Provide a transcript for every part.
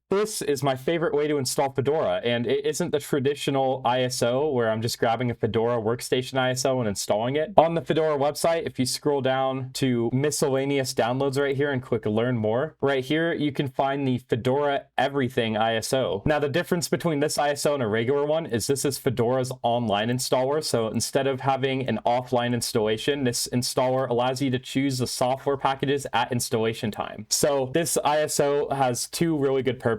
This is my favorite way to install Fedora, and it isn't the traditional ISO where I'm just grabbing a Fedora workstation ISO and installing it. On the Fedora website, if you scroll down to miscellaneous downloads right here and click learn more, right here you can find the Fedora everything ISO. Now the difference between this ISO and a regular one is this is Fedora's online installer, so instead of having an offline installation, this installer allows you to choose the software packages at installation time. So this ISO has two really good purposes.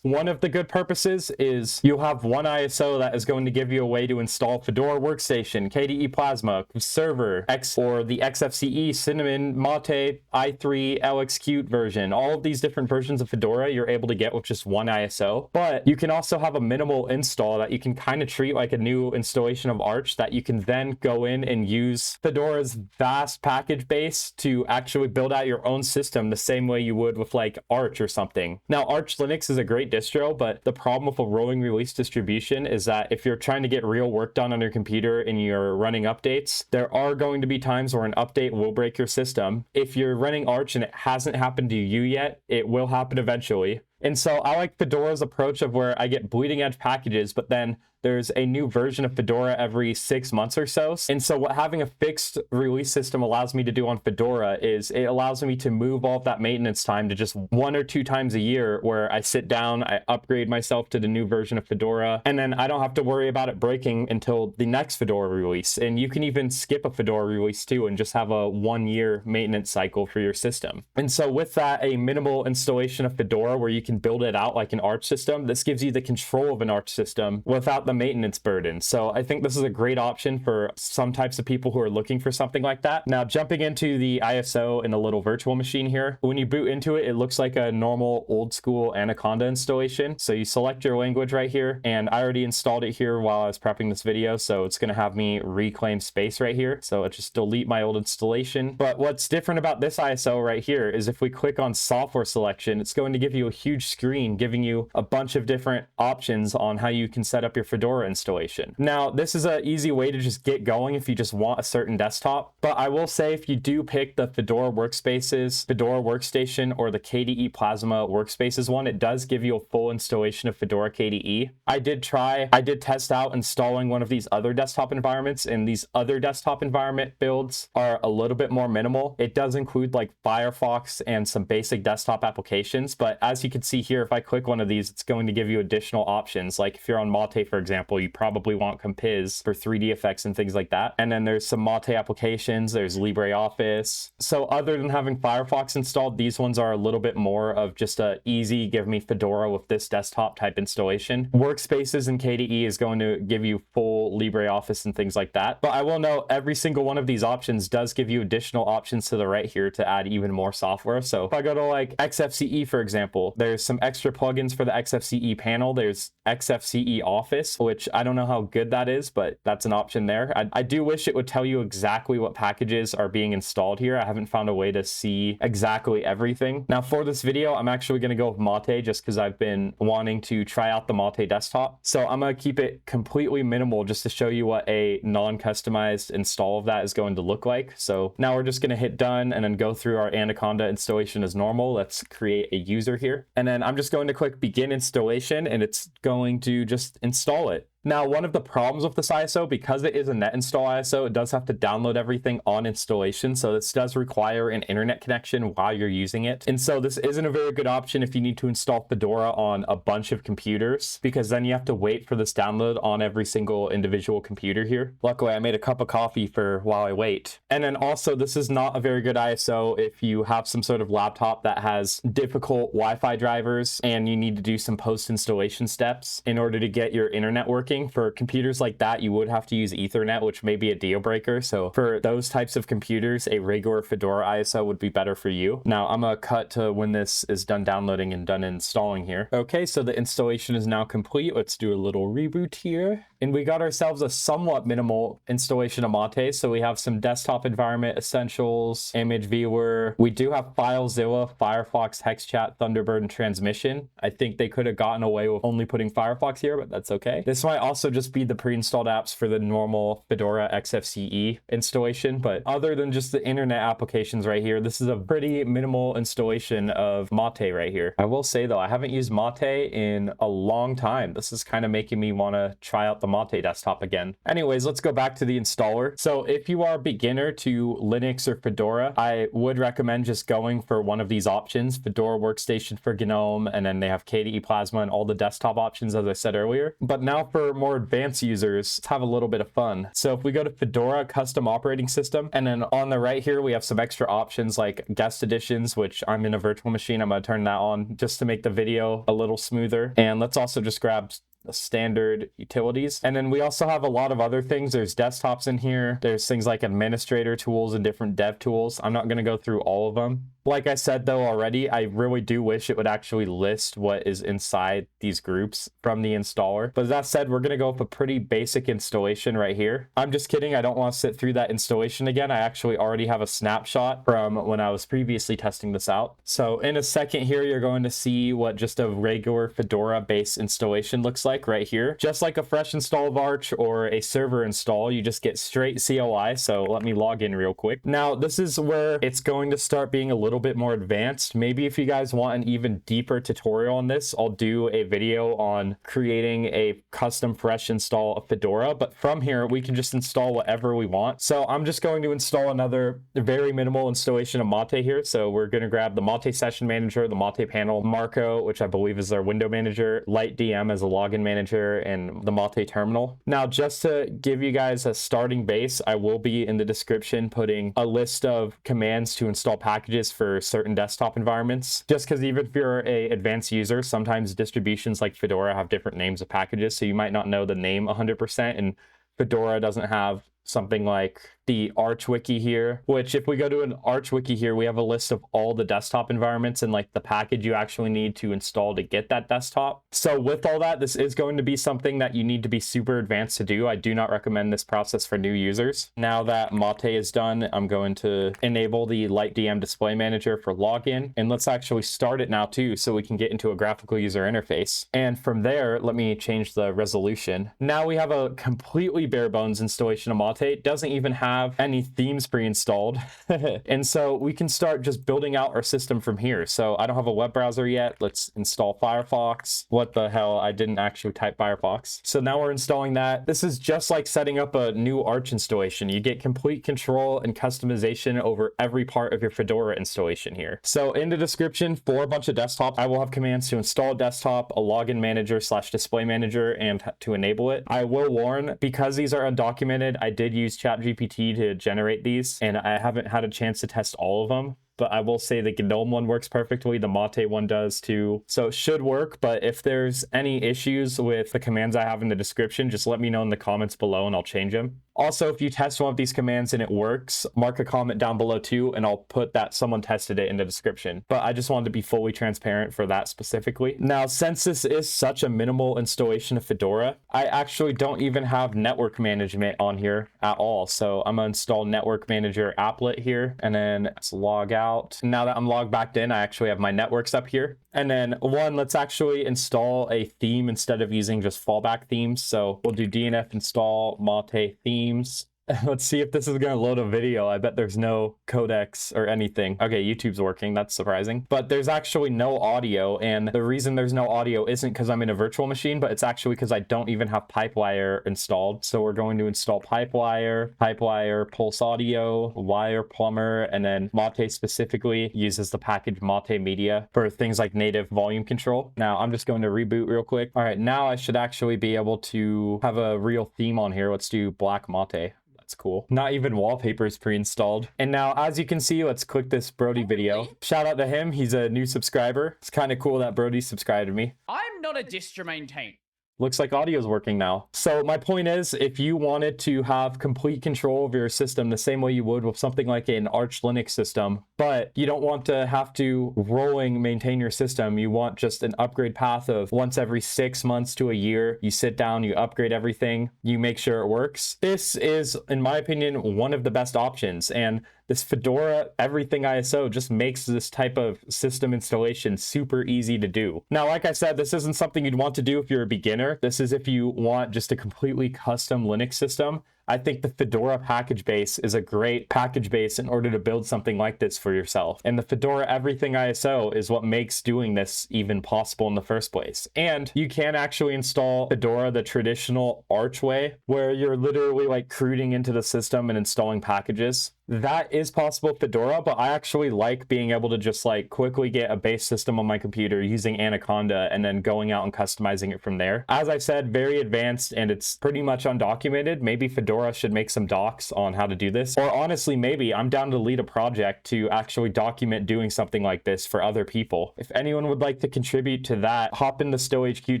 One of the good purposes is you'll have one ISO that is going to give you a way to install Fedora Workstation, KDE Plasma, Server, or the XFCE, Cinnamon, Mate, i3, LXQt version. All of these different versions of Fedora you're able to get with just one ISO. But you can also have a minimal install that you can kind of treat like a new installation of Arch that you can then go in and use Fedora's vast package base to actually build out your own system the same way you would with like Arch or something. Now, Arch Linux is a great distro, but the problem with a rolling release distribution is that if you're trying to get real work done on your computer and you're running updates, there are going to be times where an update will break your system. If you're running Arch and it hasn't happened to you yet, it will happen eventually. And so I like Fedora's approach of where I get bleeding edge packages, but then there's a new version of Fedora every 6 months or so. And so what having a fixed release system allows me to do on Fedora is it allows me to move all of that maintenance time to just 1 or 2 times a year where I sit down, I upgrade myself to the new version of Fedora, and then I don't have to worry about it breaking until the next Fedora release. And you can even skip a Fedora release too and just have a 1-year maintenance cycle for your system. And so with that, a minimal installation of Fedora where you can build it out like an Arch system, this gives you the control of an Arch system without the maintenance burden. So I think this is a great option for some types of people who are looking for something like that. Now, jumping into the ISO in a little virtual machine here, when you boot into it, it looks like a normal old school Anaconda installation. So you select your language right here, and I already installed it here while I was prepping this video, so it's going to have me reclaim space right here. So it just delete my old installation. But what's different about this ISO right here is if we click on software selection, it's going to give you a huge screen giving you a bunch of different options on how you can set up your Fedora installation. Now, this is an easy way to just get going if you just want a certain desktop, but I will say if you do pick the Fedora Workspaces, Fedora Workstation, or the KDE Plasma Workspaces one, it does give you a full installation of Fedora KDE. I did test out installing one of these other desktop environments, and these other desktop environment builds are a little bit more minimal. It does include like Firefox and some basic desktop applications, but as you can see here, if I click one of these, it's going to give you additional options. Like if you're on Mate, for example, you probably want Compiz for 3D effects and things like that. And then there's some Mate applications, there's LibreOffice. So other than having Firefox installed, these ones are a little bit more of just a easy, give me Fedora with this desktop type installation. Workspaces in KDE is going to give you full LibreOffice and things like that. But I will note every single one of these options does give you additional options to the right here to add even more software. So if I go to like XFCE, for example, there's some extra plugins for the XFCE panel. There's XFCE Office, which I don't know how good that is, but that's an option there. I do wish it would tell you exactly what packages are being installed here. I haven't found a way to see exactly everything. Now for this video, I'm actually going to go with Mate just because I've been wanting to try out the Mate desktop. So I'm going to keep it completely minimal just to show you what a non-customized install of that is going to look like. So now we're just going to hit done and then go through our Anaconda installation as normal. Let's create a user here. And then I'm just going to click begin installation, and it's going to just install it. Now, one of the problems with this ISO, because it is a net install ISO, it does have to download everything on installation. So this does require an internet connection while you're using it. And so this isn't a very good option if you need to install Fedora on a bunch of computers, because then you have to wait for this download on every single individual computer here. Luckily, I made a cup of coffee for while I wait. And then also, this is not a very good ISO if you have some sort of laptop that has difficult Wi-Fi drivers and you need to do some post-installation steps in order to get your internet working. For computers like that, you would have to use Ethernet, which may be a deal breaker. So for those types of computers, a regular Fedora ISO would be better for you. Now I'm gonna cut to when this is done downloading and done installing here. Okay, so the installation is now complete. Let's do a little reboot here. And we got ourselves a somewhat minimal installation of Mate. So we have some desktop environment essentials, image viewer. We do have FileZilla, Firefox, HexChat, Thunderbird, and Transmission. I think they could have gotten away with only putting Firefox here, but that's okay. This might might also just be the pre-installed apps for the normal Fedora XFCE installation, but other than just the internet applications right here, this is a pretty minimal installation of Mate right here. I will say though, I haven't used Mate in a long time. This is kind of making me want to try out the Mate desktop again. Anyways, let's go back to the installer. So if you are a beginner to Linux or Fedora, I would recommend just going for one of these options, Fedora Workstation for GNOME, and then they have KDE Plasma and all the desktop options, as I said earlier. But now for more advanced users, let's have a little bit of fun. So if we go to Fedora Custom Operating System, and then on the right here, we have some extra options like guest editions, which I'm in a virtual machine. I'm going to turn that on just to make the video a little smoother. And let's also just grab standard utilities. And then we also have a lot of other things. There's desktops in here. There's things like administrator tools and different dev tools. I'm not going to go through all of them. Like I said though already, I really do wish it would actually list what is inside these groups from the installer. But that said, we're going to go with a pretty basic installation right here. I'm just kidding. I don't want to sit through that installation again. I actually already have a snapshot from when I was previously testing this out. So in a second here, you're going to see what just a regular Fedora based installation looks like right here. Just like a fresh install of Arch or a server install, you just get straight CLI. So let me log in real quick. Now this is where it's going to start being a little bit more advanced. Maybe if you guys want an even deeper tutorial on this, I'll do a video on creating a custom fresh install of Fedora. But from here, we can just install whatever we want. So I'm just going to install another very minimal installation of Mate here. So we're going to grab the Mate session manager, the Mate panel, Marco, which I believe is our window manager, LightDM as a login manager, and the Mate terminal. Now, just to give you guys a starting base, I will be in the description putting a list of commands to install packages for certain desktop environments. Just because even if you're a advanced user, sometimes distributions like Fedora have different names of packages, so you might not know the name 100%, and Fedora doesn't have something like the Arch wiki here, which if we go to an Arch wiki here, we have a list of all the desktop environments and like the package you actually need to install to get that desktop. So with all that, this is going to be something that you need to be super advanced to do. I do not recommend this process for new users. Now that Mate is done, I'm going to enable the LightDM display manager for login, and let's actually start it now too, so we can get into a graphical user interface. And from there, let me change the resolution. Now we have a completely bare bones installation of Mate. It doesn't even have any themes pre-installed. And so we can start just building out our system from here. So I don't have a web browser yet. Let's install Firefox. What the hell? I didn't actually type Firefox. So now we're installing that. This is just like setting up a new Arch installation. You get complete control and customization over every part of your Fedora installation here. So in the description for a bunch of desktops, I will have commands to install a desktop, a login manager / display manager, and to enable it. I will warn, because these are undocumented, I did use ChatGPT to generate these, and I haven't had a chance to test all of them. But I will say the GNOME one works perfectly. The Mate one does too. So it should work. But if there's any issues with the commands I have in the description, just let me know in the comments below and I'll change them. Also, if you test one of these commands and it works, mark a comment down below too, and I'll put that someone tested it in the description. But I just wanted to be fully transparent for that specifically. Now, since this is such a minimal installation of Fedora, I actually don't even have network management on here at all. So I'm gonna install network manager applet here, and then let's log out. Now that I'm logged back in, I actually have my networks up here. And then let's actually install a theme instead of using just fallback themes. So we'll do DNF install Mate themes. Let's see if this is going to load a video. I bet there's no codecs or anything. Okay, YouTube's working. That's surprising. But there's actually no audio. And the reason there's no audio isn't because I'm in a virtual machine, but it's actually because I don't even have pipewire installed. So we're going to install pipewire-pulseaudio, wireplumber, and then Mate specifically uses the package Mate Media for things like native volume control. Now I'm just going to reboot real quick. All right, now I should actually be able to have a real theme on here. Let's do black Mate. That's cool. Not even wallpapers pre-installed. And now, as you can see, let's click this Brody video. Shout out to him. He's a new subscriber. It's kind of cool that Brody subscribed to me. I'm not a distro maintainer. Looks like audio is working now. So my point is, if you wanted to have complete control of your system the same way you would with something like an Arch Linux system, but you don't want to have to rolling maintain your system, you want just an upgrade path of once every 6 months to a year, you sit down, you upgrade everything, you make sure it works. This is, in my opinion, one of the best options. And this Fedora everything ISO just makes this type of system installation super easy to do. Now, like I said, this isn't something you'd want to do if you're a beginner. This is if you want just a completely custom Linux system. I think the Fedora package base is a great package base in order to build something like this for yourself. And the Fedora Everything ISO is what makes doing this even possible in the first place. And you can actually install Fedora the traditional Arch way, where you're literally like crooning into the system and installing packages. That is possible with Fedora, but I actually like being able to just like quickly get a base system on my computer using Anaconda and then going out and customizing it from there. As I said, very advanced and it's pretty much undocumented. Maybe Fedora should make some docs on how to do this. Or honestly, maybe I'm down to lead a project to actually document doing something like this for other people. If anyone would like to contribute to that, hop in the stillHQ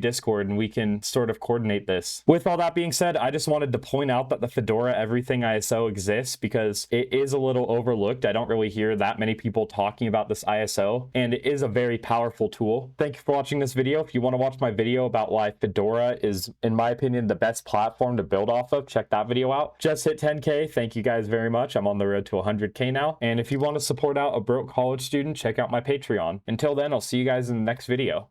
Discord and we can sort of coordinate this. With all that being said, I just wanted to point out that the Fedora Everything ISO exists because it is a little overlooked. I don't really hear that many people talking about this ISO, and it is a very powerful tool. Thank you for watching this video. If you want to watch my video about why Fedora is, in my opinion, the best platform to build off of, check that video out. Just hit 10K. Thank you guys very much. I'm on the road to 100K now. And if you want to support out a broke college student, check out my Patreon. Until then, I'll see you guys in the next video.